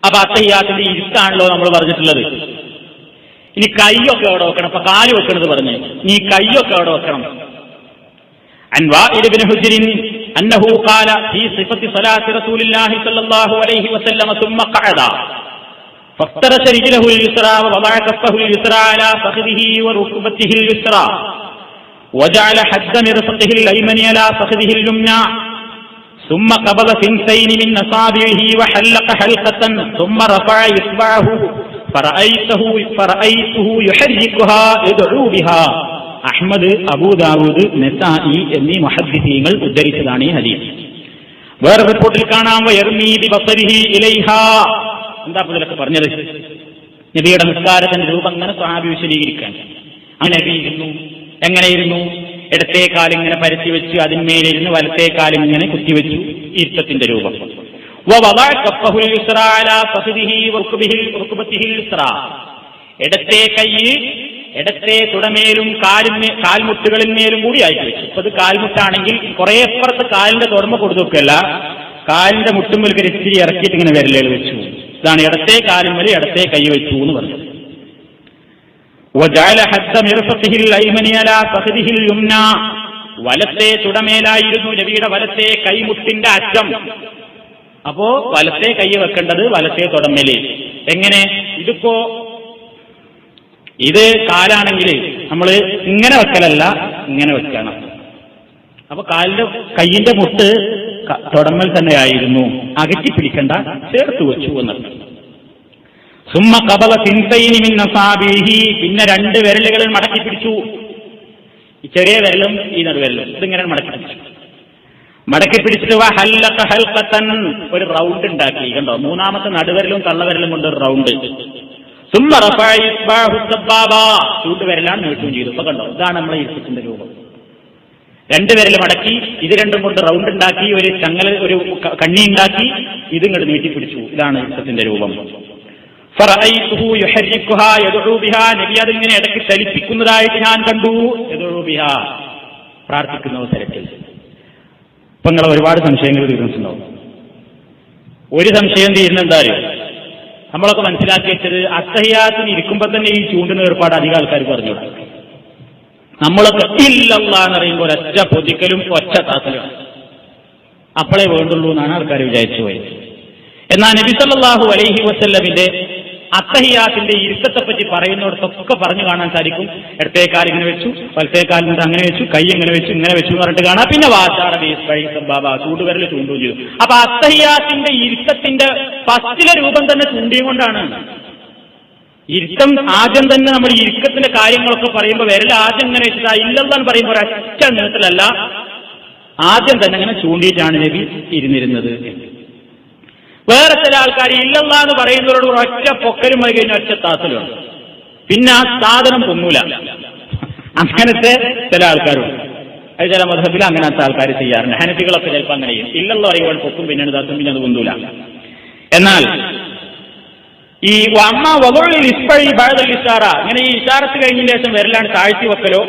അപ്പൊ അത്തഹിയ്യാത്തിന്റെ ഇരുത്താണല്ലോ നമ്മൾ പറഞ്ഞിട്ടുള്ളത്. ഇനി കൈയൊക്കെ എവിടെ വെക്കണം? അപ്പൊ കാല് വെക്കണത് പറഞ്ഞ് നീ കൈയൊക്കെ എവിടെ വെക്കണം? عن وائل بن حجر أنه قال في صفة صلاة رسول الله صلى الله عليه وسلم ثم قعد فافترش رجله اليسرى ووضع كفه اليسرى على فخذه وركبته اليسرى وجعل حد مرفقه الأيمن على فخذه اليمنى ثم قبض ثنتين من أصابعه وحلق حلقة ثم رفع إصبعه فرأيته يحركها يدعو بها. അഹ്മദ്, അബൂ ദാവൂദ്, നസാഇ എന്നീ മുഹദ്ദിസീങ്ങൾ ഉദ്ധരിച്ചതാണ് ഈ ഹദീസ്. വേറെ റിപ്പോർട്ടിൽ കാണാം വയർമീ ബിബസരിഹി ഇലൈഹാ. എന്താ ഇതിലൊക്കെ പറഞ്ഞത്? നബിയുടെ നിസ്കാരത്തിന്റെ രൂപം അങ്ങനെ സ്വഹാബി വിശദീകരിക്കാൻ. അങ്ങനെ ഇരുന്നു. എങ്ങനെയിരുന്നു? ഇടത്തെ കാലിങ്ങനെ പരത്തി വെച്ച് അതിന്മേലിരുന്ന് വലത്തെ കാലിങ്ങനെ കുത്തിവെച്ചു. ഇരുത്തത്തിന്റെ രൂപം. ഇടത്തെ കൈ ഇടത്തെ തുടമേലും കാൽമുട്ടുകളിന്മേലും കൂടി അയച്ചു വെച്ചു. അപ്പൊ അത് കാൽമുട്ടാണെങ്കിൽ കുറെ അപ്പുറത്ത് കാലിന്റെ തുടമ കൊടുത്തു വെക്കല്ല, കാലിന്റെ മുട്ടുമ്പിൽ ഇത്തിരി ഇറക്കിയിട്ട് ഇങ്ങനെ വിരലുകൾ വെച്ചു. ഇതാണ് ഇടത്തെ കാലിന്മേൽ ഇടത്തെ കൈ വെച്ചു എന്ന് പറഞ്ഞത്. വലത്തെ തുടമേലായിരുന്നു നബിയുടെ വലത്തെ കൈമുട്ടിന്റെ അറ്റം. അപ്പോ വലത്തെ കൈ വെക്കേണ്ടത് വലത്തെ തുടമേല്. എങ്ങനെ? ഇത് കാലാണെങ്കിൽ നമ്മൾ ഇങ്ങനെ വെക്കലല്ല, ഇങ്ങനെ വെക്കണം. അപ്പൊ കൈയിന്റെ മുട്ട് തുടമ്മൽ തന്നെയായിരുന്നു, അകറ്റി പിടിക്കണ്ട, ചേർത്ത് വെച്ചു എന്നത്. സുമ്മ ഖബല സിൻതൈനി മിൻ അസാബിഹി, പിന്നെ രണ്ട് വിരലുകളിൽ മടക്കി പിടിച്ചു. ഈ ചെറിയ വിരലും ഈ നടുവിരലും ഇതിങ്ങനെ മടക്കി പിടിച്ചിട്ട് വഹല്ലഖ ഹൽഖതൻ, ഒരു റൗണ്ട് ഉണ്ടാക്കി. കണ്ടോ? മൂന്നാമത്തെ നടുവിരലും തള്ളവിരലും കൊണ്ട് ഒരു റൗണ്ട്. ചൂണ്ടുവിരലാണ് നീട്ടുകയും ചെയ്തു. ഇപ്പൊ കണ്ടോ? ഇതാണ് നമ്മളെ ഇരുത്തത്തിന്റെ രൂപം. രണ്ട് വിരൽ മടക്കി ഇത് രണ്ടും കൊണ്ട് റൗണ്ട് ഉണ്ടാക്കി, ഒരു ചങ്ങല, ഒരു കണ്ണി ഉണ്ടാക്കി, ഇതും ഇങ്ങോട്ട് നീട്ടിപ്പിടിച്ചു. ഇതാണ് ഇരുത്തത്തിന്റെ രൂപം. നബി അതിങ്ങനെ ഇടയ്ക്ക് ചലിപ്പിക്കുന്നതായിട്ട് ഞാൻ കണ്ടു. പ്രാർത്ഥിക്കുന്ന തരത്തിൽ. ഇപ്പൊ നിങ്ങൾ ഒരുപാട് സംശയങ്ങൾ തീർന്നിട്ടുണ്ടാവും. ഒരു സംശയം തീരുന്നെന്തായാലും നമ്മളൊക്കെ മനസ്സിലാക്കി വെച്ചത് അത്തഹിയ്യാത്തിന് ഇരിക്കുമ്പോ തന്നെ ഈ ചൂണ്ടിന് ഏർപ്പാട് അധികം ആൾക്കാർ പറഞ്ഞു. നമ്മളൊക്കെ ഇല്ലല്ലാഹ് പറയുമ്പോൾ ഒറ്റ പൊതിക്കലും ഒറ്റ താത്തലുമാണ്. അപ്പോഴേ വേണ്ടുള്ളൂ എന്നാണ് ആൾക്കാർ വിചാരിച്ചു പോയത്. എന്നാൽ നബി സല്ലല്ലാഹു അലൈഹി വസല്ലമിന്റെ അത്തഹിയ്യാത്തിന്റെ ഇരുത്തത്തെപ്പറ്റി പറയുന്നിടത്തൊക്കെ പറഞ്ഞു കാണാൻ സാധിക്കും. ഇടത്തേക്കാൽ ഇങ്ങനെ വെച്ചു, വലത്തേക്കാൽ അങ്ങനെ വെച്ചു, കൈ എങ്ങനെ വെച്ചു, ഇങ്ങനെ വെച്ചു എന്ന് പറഞ്ഞിട്ട് കാണാം. പിന്നെ ചൂണ്ടുവരൽ ചൂണ്ടുകയും ചെയ്തു. അപ്പൊ അത്തഹിയ്യാത്തിന്റെ ഇരുത്തത്തിന്റെ ഫസ്റ്റിലെ രൂപം തന്നെ ചൂണ്ടിയും കൊണ്ടാണ്. ഇരുത്തം ആദ്യം തന്നെ നമ്മൾ ഇരിക്കത്തിന്റെ കാര്യങ്ങളൊക്കെ പറയുമ്പോൾ വിരൽ ആദ്യം ഇങ്ങനെ വെച്ചിട്ട് ഇല്ലെന്ന് പറയുമ്പോൾ ഒരൊറ്റ നീളത്തിലല്ല, ആദ്യം തന്നെ അങ്ങനെ ചൂണ്ടിയിട്ടാണ് നബി ഇരുന്നിരുന്നത്. വേറെ ചില ആൾക്കാർ ഇല്ലെന്ന് പറയുന്നവരോട് ഒറ്റ പൊക്കലും ആയി കഴിഞ്ഞാൽ ഒറ്റ താത്തലുമാണ്. പിന്നെ ആ സാധനം പൊങ്ങൂല. അങ്ങനത്തെ ചില ആൾക്കാരുണ്ട്. അത് ചില മദ്ഹബിൽ അങ്ങനത്തെ ആൾക്കാർ ചെയ്യാറുണ്ട്. ഹനഫികളൊക്കെ ചിലപ്പോൾ അങ്ങനെ ചെയ്യും. ഇല്ലെന്ന് പറയുമ്പോൾ പൊക്കും, പിന്നെ താത്തും, പിന്നെ അത് പൊന്തൂല. എന്നാൽ ഈ അമ്മ വകുളിൽ ഇസ്പഴി ബാദൽ ഇഷാറ, ഇങ്ങനെ ഈ ഇഷാറത്ത് കഴിഞ്ഞതിന് ശേഷം വിരലാണ് താഴ്ത്തി വെക്കലോ,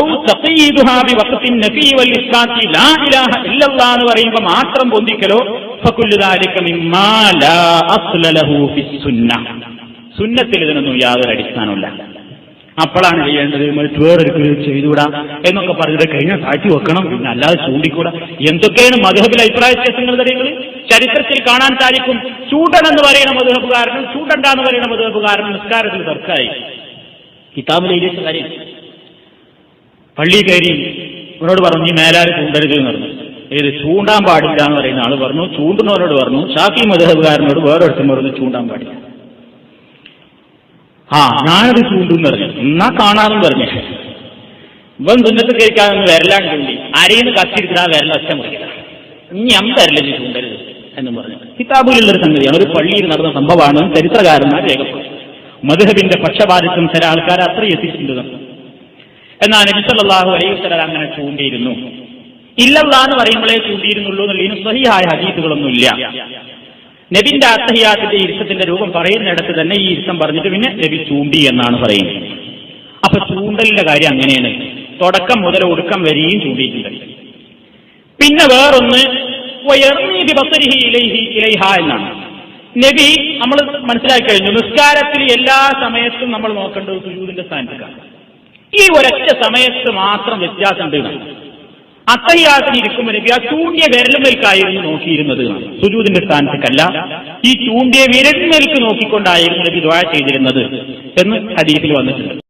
ഔ തഖീദുഹാ ബി വഖത്തിൻ നഫീ വൽ ഇസ്ബാത്തി ലാ ഇലാഹ ഇല്ലല്ലാഹ് എന്ന് പറയുമ്പോൾ മാത്രം പൊന്തിക്കലോ, ഫകുല്ലു ദാലിക മിമ്മാ ലാ അസ്ല ലഹു ഫിസ് സുന്നഹ്, സുന്നത്തിൽ ഇതിനൊന്നും യാതൊരു അടിസ്ഥാനമില്ല. അപ്പോഴാണ് ചെയ്യേണ്ടത്. വേറൊരു ചെയ്തുകൂടാ എന്നൊക്കെ പറഞ്ഞിട്ട് കഴിഞ്ഞാൽ താഴ്ത്തി വെക്കണം, പിന്നെ അല്ലാതെ ചൂണ്ടിക്കൂടാ. എന്തൊക്കെയാണ് മദ്ഹബിൽ അഭിപ്രായ വ്യത്യാസങ്ങൾ തരങ്ങൾ ചരിത്രത്തിൽ കാണാൻ സാധിക്കും. ചൂണ്ടനെന്ന് പറയുന്ന മദ്ഹബുകാരനും ചൂണ്ടണ്ട എന്ന് പറയുന്ന മദ്ഹബുകാരനും നിസ്കാരത്തിൽ തർക്കമായി. കിതാബിൽ എഴുതിയ കാര്യം. പള്ളി കയറി ഇവരോട് പറഞ്ഞു, ഈ മേലാൽ ചൂണ്ടരുത് എന്ന് പറഞ്ഞു. ഏത് ചൂണ്ടാൻ പാടില്ല എന്ന് പറയുന്ന ആള് പറഞ്ഞു. ചൂണ്ടുന്നവരോട് പറഞ്ഞു, ഷാഫി മദ്ഹബുകാരനോട് വേറൊരുത്തും പറഞ്ഞു ചൂണ്ടാൻ പാടില്ല. ഞാനത് ചൂണ്ടെന്ന് പറഞ്ഞു. എന്നാ കാണാന്നും പറഞ്ഞു. ഇവൻ തുന്നത്ത് കഴിക്കാതെന്ന് വരലാണ്ട് ചൂണ്ടി അരയിന്ന് കത്തിരിക്കുന്ന ആ വിരൽ ഒറ്റ മുറിക്കില്ല. ഇനി അമ്പരല്ലേ ചൂണ്ടരുത് എന്നും പറഞ്ഞു. കിതാബിലുള്ളൊരു സംഗതിയാണ്, ഒരു പള്ളിയിൽ നടന്ന സംഭവമാണ്. ചരിത്രകാരന്മാർ രേഖപ്പെടും. മദ്ഹബിന്റെ പക്ഷപാതിത്വം ചില ആൾക്കാർ അത്ര എത്തിച്ചിട്ടുണ്ട്. എന്നാൽ നബി സല്ലല്ലാഹു അലൈഹി വസല്ലം അങ്ങനെ ചൂണ്ടിയിരുന്നു. ഇല്ലല്ലാഹ് എന്ന് പറയുമ്പോഴേ ചൂണ്ടിയിരുന്നുള്ളൂ എന്നുള്ളതിന് സ്വഹീഹായ ഹദീസുകളൊന്നുമില്ല. നബിന്റെ അത്തഹിയ്യാത്തിന്റെ ഇരുത്തത്തിന്റെ രൂപം പറയുന്നിടത്ത് തന്നെ ഈ ഇരുത്തം പറഞ്ഞിട്ട് പിന്നെ നബി ചൂണ്ടി എന്നാണ് പറയുന്നത്. അപ്പൊ ചൂണ്ടലിന്റെ കാര്യം അങ്ങനെയാണ്. തുടക്കം മുതൽ ഒടുക്കം വരെയും ചൂണ്ടിയിട്ടുണ്ട്. പിന്നെ വേറൊന്ന് എന്നാണ്. നബി നമ്മൾ മനസ്സിലാക്കി കഴിഞ്ഞു, നിസ്കാരത്തിൽ എല്ലാ സമയത്തും നമ്മൾ നോക്കേണ്ടത് സുജൂദിന്റെ സ്ഥാനത്തേക്കാണ്. ഈ ഒരൊറ്റ സമയത്ത് മാത്രം വ്യത്യാസമുണ്ട്. അത്തഹിയ്യാത്തിന് ഇരിക്കുമ്പോൾ നബി ആ ചൂണ്ടിയ വിരലുമേൽക്കായിരുന്നു നോക്കിയിരുന്നത്, സുജൂദിന്റെ സ്ഥാനത്തേക്കല്ല. ഈ ചൂണ്ടിയ വിരലുമേൽക്ക് നോക്കിക്കൊണ്ടായിരുന്നു നബി ദുആ ചെയ്തിരുന്നത് എന്ന് ഹദീസിൽ വന്നിട്ടുണ്ട്.